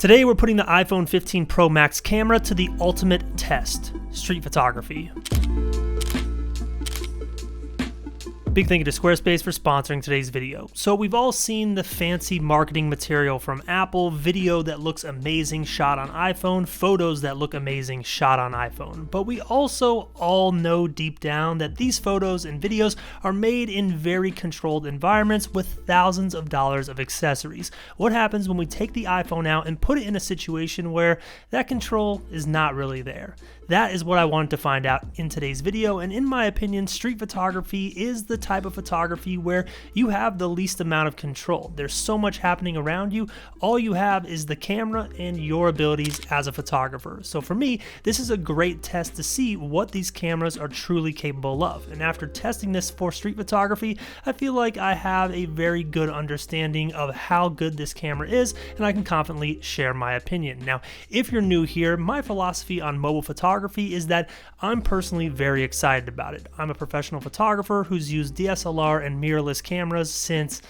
Today we're putting the iPhone 15 Pro Max camera to the ultimate test: street photography. Big thank you to Squarespace for sponsoring today's video. So we've all seen the fancy marketing material from Apple, video that looks amazing shot on iPhone, photos that look amazing shot on iPhone. But we also all know deep down that these photos and videos are made in very controlled environments with thousands of dollars of accessories. What happens when we take the iPhone out and put it in a situation where that control is not really there? That is what I wanted to find out in today's video, and in my opinion, street photography is the type of photography where you have the least amount of control. There's so much happening around you. All you have is the camera and your abilities as a photographer. So for me, this is a great test to see what these cameras are truly capable of. And after testing this for street photography, I feel like I have a very good understanding of how good this camera is, and I can confidently share my opinion. Now, if you're new here, my philosophy on mobile photography is that I'm personally very excited about it. I'm a professional photographer who's used DSLR and mirrorless cameras since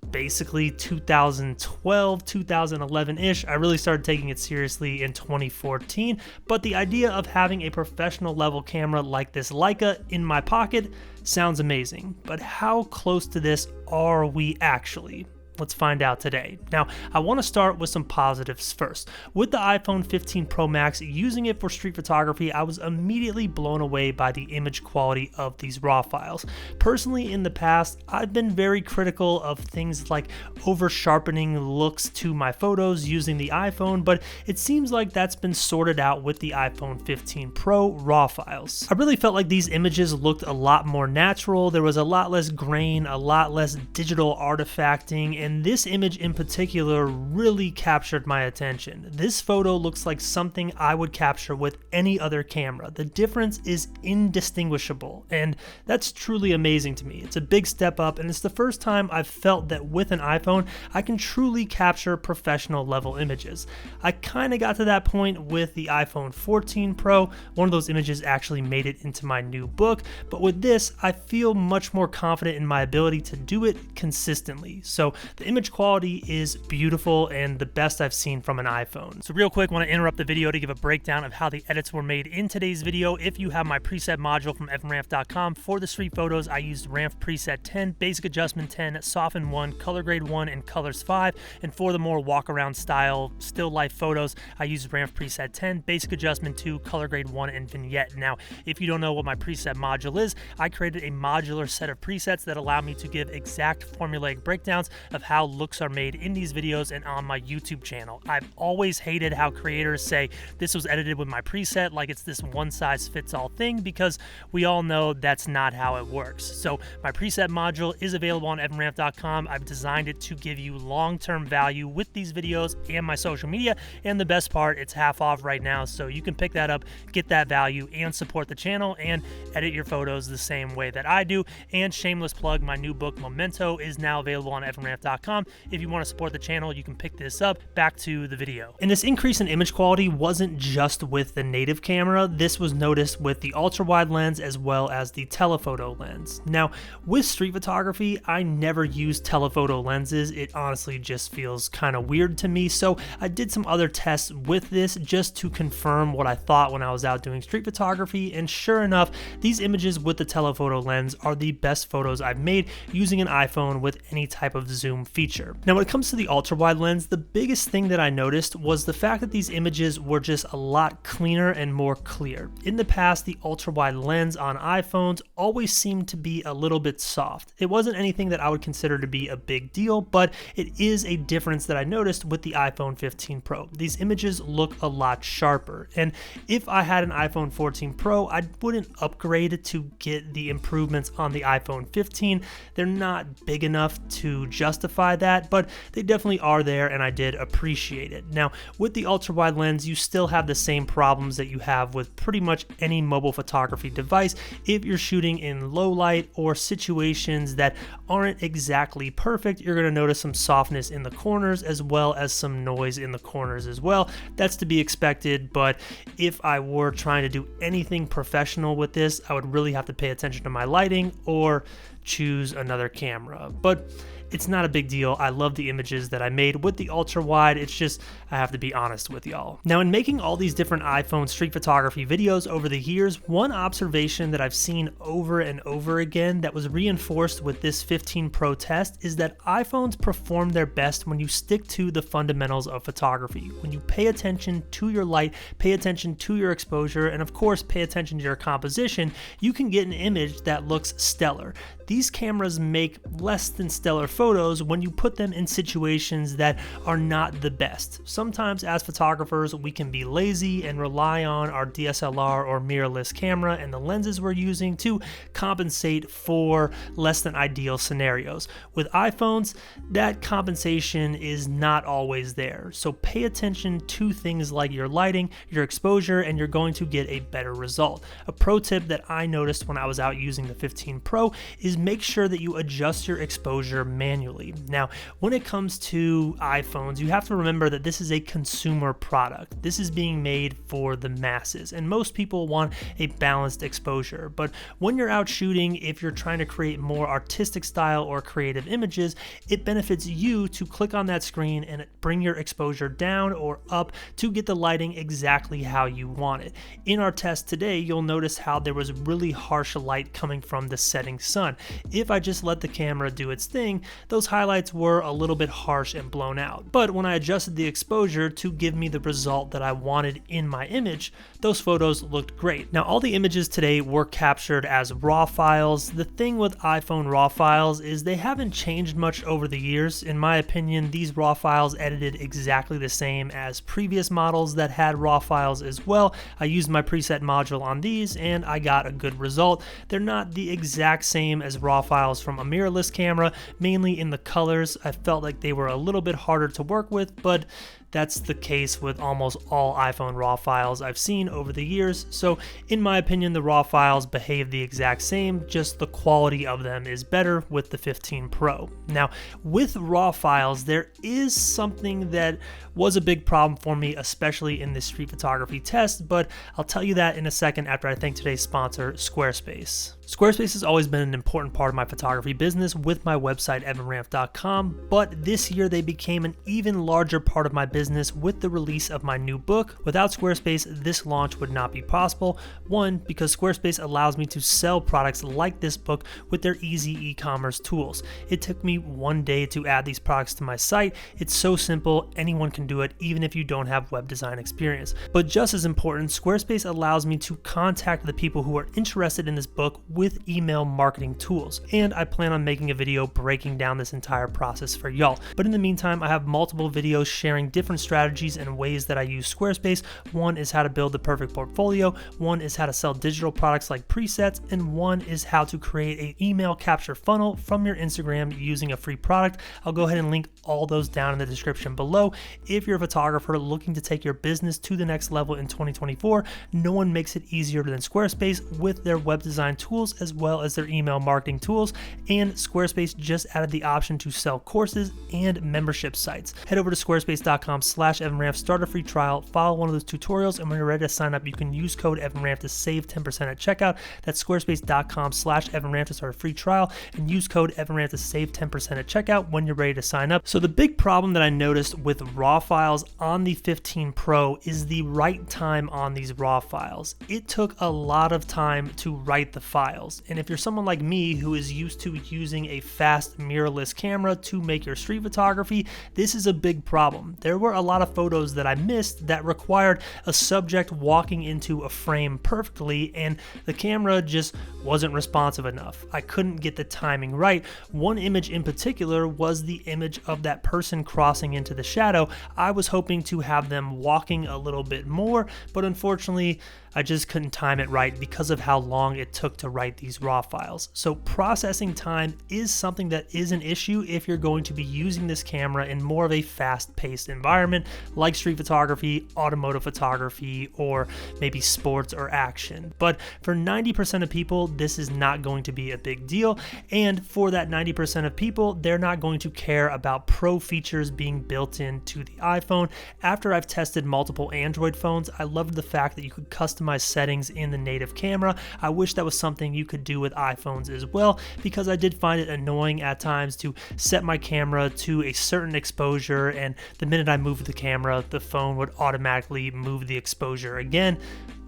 basically 2012, 2011-ish. I really started taking it seriously in 2014, but the idea of having a professional level camera like this Leica in my pocket sounds amazing. But how close to this are we actually? Let's find out today. Now, I want to start with some positives first. With the iPhone 15 Pro Max, using it for street photography, I was immediately blown away by the image quality of these RAW files. Personally, in the past, I've been very critical of things like over-sharpening looks to my photos using the iPhone, but it seems like that's been sorted out with the iPhone 15 Pro RAW files. I really felt like these images looked a lot more natural. There was a lot less grain, a lot less digital artifacting, and this image in particular really captured my attention. This photo looks like something I would capture with any other camera. The difference is indistinguishable, and that's truly amazing to me. It's a big step up, and it's the first time I've felt that with an iPhone, I can truly capture professional level images. I kind of got to that point with the iPhone 14 Pro. One of those images actually made it into my new book, but with this, I feel much more confident in my ability to do it consistently. So the image quality is beautiful and the best I've seen from an iPhone. So real quick, I want to interrupt the video to give a breakdown of how the edits were made in today's video. If you have my preset module from fmramp.com, for the street photos, I used Ramp Preset 10, Basic Adjustment 10, Soften 1, Color Grade 1, and Colors 5. And for the more walk-around style, still life photos, I used Ramp Preset 10, Basic Adjustment 2, Color Grade 1, and Vignette. Now, if you don't know what my preset module is, I created a modular set of presets that allow me to give exact formulaic breakdowns of how looks are made in these videos and on my YouTube channel. I've always hated how creators say this was edited with my preset like it's this one-size-fits-all thing, because we all know that's not how it works. So my preset module is available on fmramp.com. I've designed it to give you long-term value with these videos and my social media, and the best part, it's half off right now, so you can pick that up, get that value, and support the channel and edit your photos the same way that I do. And shameless plug, my new book Memento is now available on fmramp.com. If you want to support the channel, you can pick this up. Back to the video. And this increase in image quality wasn't just with the native camera. This was noticed with the ultra-wide lens as well as the telephoto lens. Now, with street photography, I never use telephoto lenses. It honestly just feels kind of weird to me. So I did some other tests with this just to confirm what I thought when I was out doing street photography. And sure enough, these images with the telephoto lens are the best photos I've made using an iPhone with any type of zoom feature. Now, when it comes to the ultra-wide lens, the biggest thing that I noticed was the fact that these images were just a lot cleaner and more clear. In the past, the ultra-wide lens on iPhones always seemed to be a little bit soft. It wasn't anything that I would consider to be a big deal, but it is a difference that I noticed with the iPhone 15 Pro. These images look a lot sharper, and if I had an iPhone 14 Pro, I wouldn't upgrade to get the improvements on the iPhone 15. They're not big enough to justify that, but they definitely are there, and I did appreciate it. Now, with the ultra-wide lens, you still have the same problems that you have with pretty much any mobile photography device if you're shooting in low light or situations that aren't exactly perfect. You're going to notice some softness in the corners as well as some noise in the corners as well. That's to be expected, but if I were trying to do anything professional with this, I would really have to pay attention to my lighting or choose another camera. But it's not a big deal. I love the images that I made with the ultra wide. It's just, I have to be honest with y'all. Now, in making all these different iPhone street photography videos over the years, one observation that I've seen over and over again that was reinforced with this 15 Pro test is that iPhones perform their best when you stick to the fundamentals of photography. When you pay attention to your light, pay attention to your exposure, and of course, pay attention to your composition, you can get an image that looks stellar. These cameras make less than stellar photos when you put them in situations that are not the best. Sometimes as photographers, we can be lazy and rely on our DSLR or mirrorless camera and the lenses we're using to compensate for less than ideal scenarios. With iPhones, that compensation is not always there. So pay attention to things like your lighting, your exposure, and you're going to get a better result. A pro tip that I noticed when I was out using the 15 Pro is make sure that you adjust your exposure manually. Now, when it comes to iPhones, you have to remember that this is a consumer product. This is being made for the masses, and most people want a balanced exposure. But when you're out shooting, if you're trying to create more artistic style or creative images, it benefits you to click on that screen and bring your exposure down or up to get the lighting exactly how you want it. In our test today, you'll notice how there was really harsh light coming from the setting sun. If I just let the camera do its thing, those highlights were a little bit harsh and blown out. But when I adjusted the exposure to give me the result that I wanted in my image, those photos looked great. Now, all the images today were captured as RAW files. The thing with iPhone RAW files is they haven't changed much over the years. In my opinion, these RAW files edited exactly the same as previous models that had RAW files as well. I used my preset module on these and I got a good result. They're not the exact same as RAW files from a mirrorless camera, mainly in the colors. I felt like they were a little bit harder to work with, but that's the case with almost all iPhone RAW files I've seen over the years. So in my opinion, the RAW files behave the exact same, just the quality of them is better with the 15 Pro. Now, with RAW files, there is something that was a big problem for me, especially in this street photography test, but I'll tell you that in a second after I thank today's sponsor, Squarespace. Squarespace has always been an important part of my photography business with my website, evanramp.com, but this year they became an even larger part of my business with the release of my new book. Without Squarespace, this launch would not be possible. One, because Squarespace allows me to sell products like this book with their easy e-commerce tools. It took me one day to add these products to my site. It's so simple, anyone can do it, even if you don't have web design experience. But just as important, Squarespace allows me to contact the people who are interested in this book with email marketing tools. And I plan on making a video breaking down this entire process for y'all. But in the meantime, I have multiple videos sharing different strategies and ways that I use Squarespace. One is how to build the perfect portfolio, one is how to sell digital products like presets, and one is how to create an email capture funnel from your Instagram using a free product. I'll go ahead and link all those down in the description below. If you're a photographer looking to take your business to the next level in 2024, no one makes it easier than Squarespace with their web design tools as well as their email marketing tools. And Squarespace just added the option to sell courses and membership sites. Head over to squarespace.com/EvanRamp, start a free trial, follow one of those tutorials, and when you're ready to sign up, you can use code EvanRamp to save 10% at checkout. That's squarespace.com/EvanRamp to start a free trial and use code EvanRamp to save 10% at checkout when you're ready to sign up. So the big problem that I noticed with RAW files on the 15 Pro is the write time on these RAW files. It took a lot of time to write the files. And if you're someone like me who is used to using a fast mirrorless camera to make your street photography, this is a big problem. There were a lot of photos that I missed that required a subject walking into a frame perfectly, and the camera just wasn't responsive enough. I couldn't get the timing right. One image in particular was the image of that person crossing into the shadow. I was hoping to have them walking a little bit more, but unfortunately, I just couldn't time it right because of how long it took to write these RAW files. So processing time is something that is an issue if you're going to be using this camera in more of a fast-paced environment. environment like street photography, automotive photography, or maybe sports or action. But for 90% of people, this is not going to be a big deal. And for that 90% of people, they're not going to care about pro features being built into the iPhone. After I've tested multiple Android phones, I loved the fact that you could customize settings in the native camera. I wish that was something you could do with iPhones as well, because I did find it annoying at times to set my camera to a certain exposure, and the minute I moved the camera, the phone would automatically move the exposure again.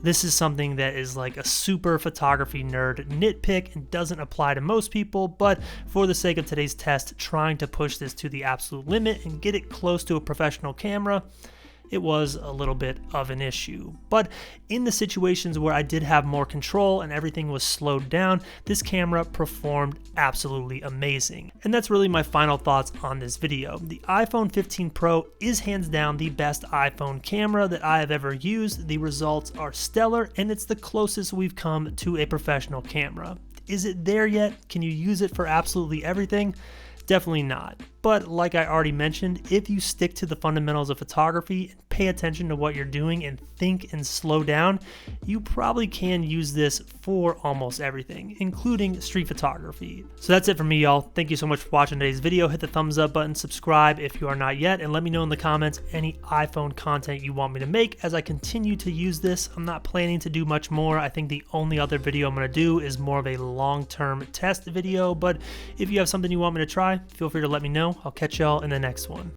This is something that is like a super photography nerd nitpick and doesn't apply to most people, but for the sake of today's test, trying to push this to the absolute limit and get it close to a professional camera, it was a little bit of an issue. But in the situations where I did have more control and everything was slowed down, this camera performed absolutely amazing. And that's really my final thoughts on this video. The iPhone 15 Pro is hands down the best iPhone camera that I have ever used. The results are stellar, and it's the closest we've come to a professional camera. Is it there yet? Can you use it for absolutely everything? Definitely not. But like I already mentioned, if you stick to the fundamentals of photography and pay attention to what you're doing and think and slow down, you probably can use this for almost everything, including street photography. So that's it for me, y'all. Thank you so much for watching today's video. Hit the thumbs up button, subscribe if you are not yet, and let me know in the comments any iPhone content you want me to make as I continue to use this. I'm not planning to do much more. I think the only other video I'm going to do is more of a long-term test video, but if you have something you want me to try, feel free to let me know. I'll catch y'all in the next one.